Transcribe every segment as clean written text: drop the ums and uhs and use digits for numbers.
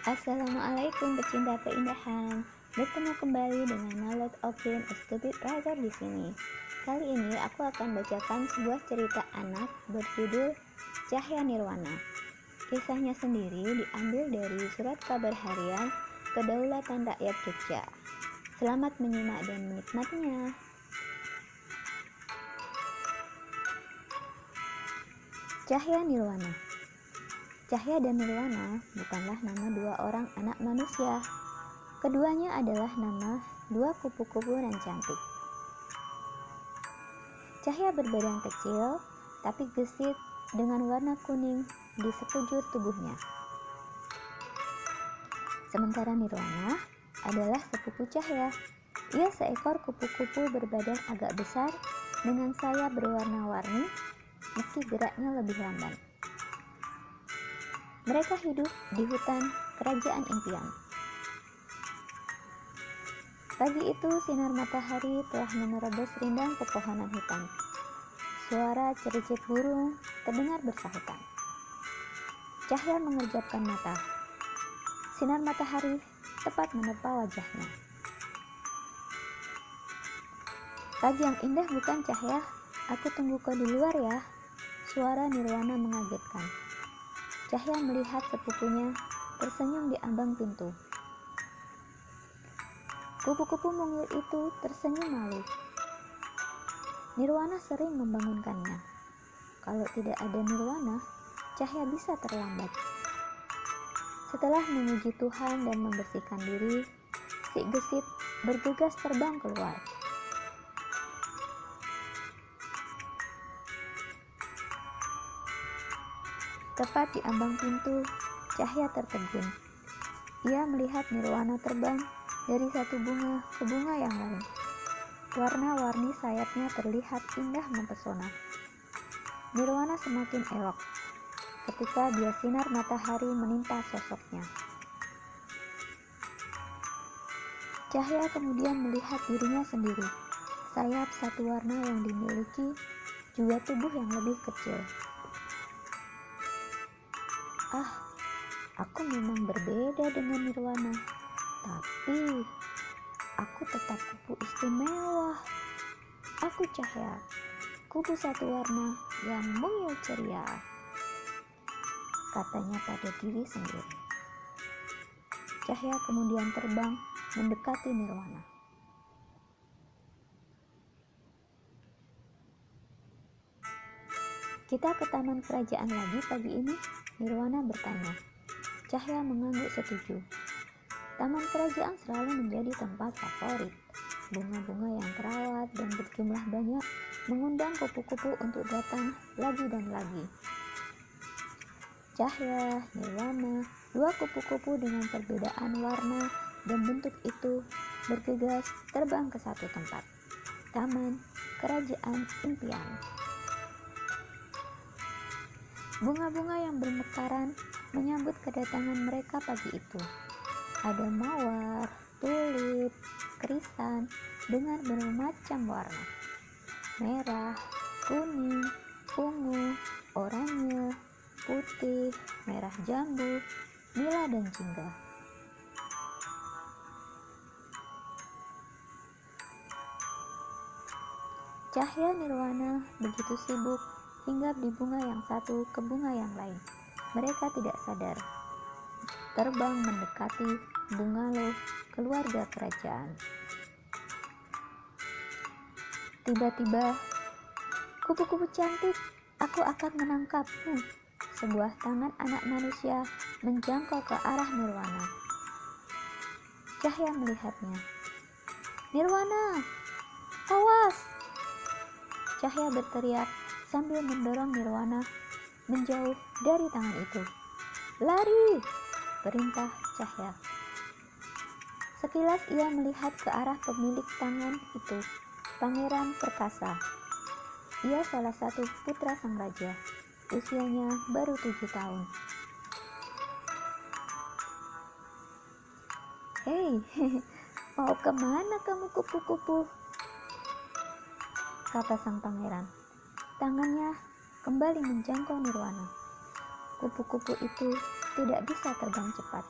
Assalamualaikum pecinta keindahan. Bertemu kembali dengan Knowledge of Being a Stupid Writer di sini. Kali ini aku akan bacakan sebuah cerita anak berjudul Cahya Nirwana. Kisahnya sendiri diambil dari surat kabar harian Kedaulatan Rakyat Jogja. Selamat menyimak dan menikmatinya. Cahya Nirwana. Cahya dan Nirwana bukanlah nama dua orang anak manusia. Keduanya adalah nama dua kupu-kupu yang cantik. Cahya berbadan kecil, tapi gesit dengan warna kuning di sekujur tubuhnya. Sementara Nirwana adalah sepupu Cahya. Ia seekor kupu-kupu berbadan agak besar dengan sayap berwarna-warni, meski geraknya lebih lamban. Mereka hidup di hutan kerajaan impian. Pagi itu sinar matahari telah menerobos rindang pepohonan hutan. Suara cericit burung terdengar bersahutan. Cahya mengerjapkan mata. Sinar matahari tepat menerpa wajahnya. Pagi yang indah bukan, Cahya? Aku tunggu kau di luar ya. Suara Nirwana mengagetkan. Cahya melihat sepupunya tersenyum di ambang pintu. Kupu-kupu mungil itu tersenyum malu. Nirwana sering membangunkannya. Kalau tidak ada Nirwana, Cahya bisa terlambat. Setelah memuji Tuhan dan membersihkan diri, si gesit bergegas terbang keluar. Tepat di ambang pintu, Cahya tertegun. Ia melihat Nirwana terbang dari satu bunga ke bunga yang lain. Warna-warni sayapnya terlihat indah mempesona. Nirwana semakin elok ketika bias sinar matahari menimpa sosoknya. Cahya kemudian melihat dirinya sendiri. Sayap satu warna yang dimiliki, juga tubuh yang lebih kecil. Aku memang berbeda dengan Nirwana, tapi aku tetap kupu istimewa. Aku Cahya, kupu satu warna yang mungil ceria, katanya pada diri sendiri. Cahya kemudian terbang mendekati Nirwana. Kita ke taman kerajaan lagi pagi ini? Nirwana bertanya. Cahya mengangguk setuju. Taman kerajaan selalu menjadi tempat favorit. Bunga-bunga yang terawat dan berjumlah banyak mengundang kupu-kupu untuk datang lagi dan lagi. Cahya, Nirwana, dua kupu-kupu dengan perbedaan warna dan bentuk itu bergegas terbang ke satu tempat. Taman Kerajaan Impian. Bunga-bunga yang bermekaran menyambut kedatangan mereka pagi itu. Ada mawar, tulip, krisan dengan bermacam warna. Merah, kuning, ungu, oranye, putih, merah jambu, nila dan jingga. Cahya Nirwana begitu sibuk hinggap di bunga yang satu ke bunga yang lain. Mereka tidak sadar terbang mendekati bungalow keluarga kerajaan. Tiba-tiba, kupu-kupu cantik, aku akan menangkapmu. Sebuah tangan anak manusia menjangkau ke arah Nirwana. Cahya melihatnya. Nirwana, awas! Cahya berteriak sambil mendorong Nirwana menjauh dari tangan itu. Lari! Perintah Cahya. Sekilas ia melihat ke arah pemilik tangan itu, Pangeran Perkasa. Ia salah satu putra sang raja. Usianya baru 7 tahun. Hei, mau kemana kamu kupu-kupu? Kata sang pangeran. Tangannya kembali menjangkau Nirwana. Kupu-kupu itu tidak bisa terbang cepat.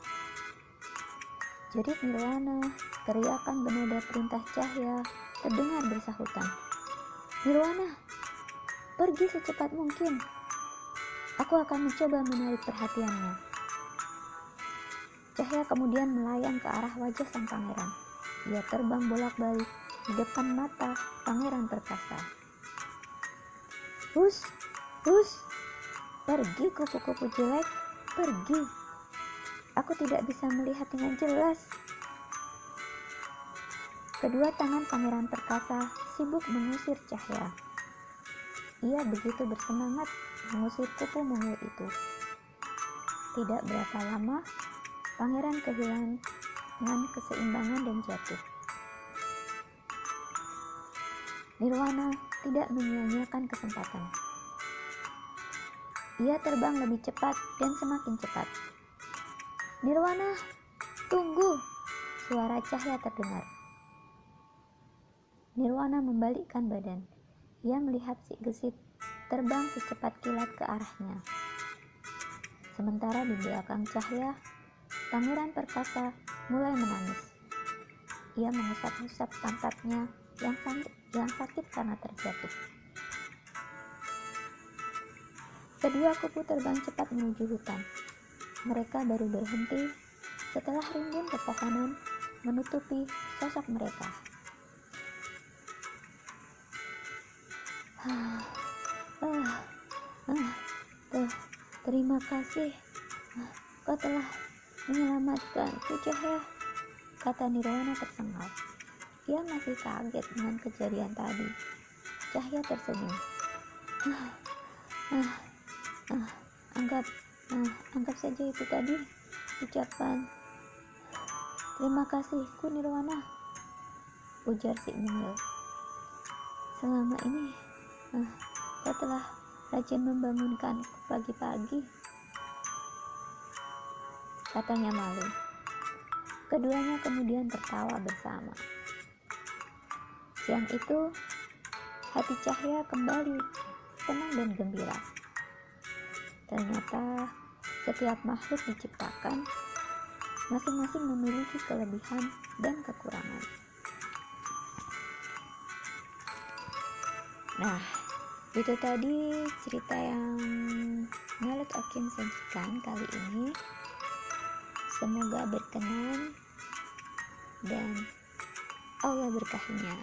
Jerit Nirwana, teriakan bernada perintah cahaya terdengar bersahutan. Nirwana, pergi secepat mungkin. Aku akan mencoba menarik perhatiannya. Cahaya kemudian melayang ke arah wajah sang pangeran. Ia terbang bolak-balik di depan mata pangeran perkasa. Hus, hus, pergi kupu-kupu jelek, pergi. Aku tidak bisa melihat dengan jelas. Kedua tangan pangeran perkasa sibuk mengusir cahaya. Ia begitu bersemangat mengusir kupu mungil itu. Tidak berapa lama, pangeran kehilangan keseimbangan dan jatuh. Nirwana tidak menyia-nyiakan kesempatan. Ia terbang lebih cepat dan semakin cepat. Nirwana, tunggu! Suara cahaya terdengar. Nirwana membalikkan badan. Ia melihat si gesit terbang secepat kilat ke arahnya. Sementara di belakang cahaya, pangeran perkasa mulai menangis. Ia mengusap-usap pantatnya yang sakit karena terjatuh. Kedua kupu terbang cepat menuju hutan. Mereka baru berhenti setelah rimbun pepohonan menutupi sosok mereka. Terima kasih. Kau telah menyelamatkanku, Cahaya, kata Nirwana tersengal. Ia masih kaget dengan kejadian tadi. Cahaya tersenyum. Anggap saja itu tadi ucapan terima kasihku, Nirwana, ujar si mungil. Selama ini kau telah rajin membangunkanku pagi-pagi, katanya malu. Keduanya kemudian tertawa bersama. Siang itu, hati Cahaya kembali tenang dan gembira. Ternyata setiap makhluk diciptakan masing-masing memiliki kelebihan dan kekurangan. Nah, itu tadi cerita yang Nalot Okin sajikan kali ini. Semoga berkenan dan Allah berkahinya.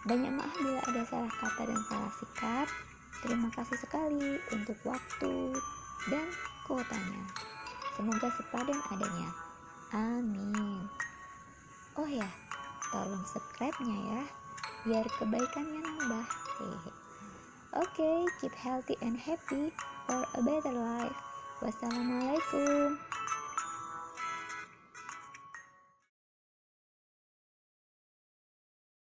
Banyak maaf bila ada salah kata dan salah sikap. Terima kasih sekali untuk waktu dan kuotanya. Semoga sepadan adanya. Amin. Oh ya, tolong subscribe-nya ya, biar kebaikannya nambah. Okay, keep healthy and happy for a better life. Wassalamualaikum.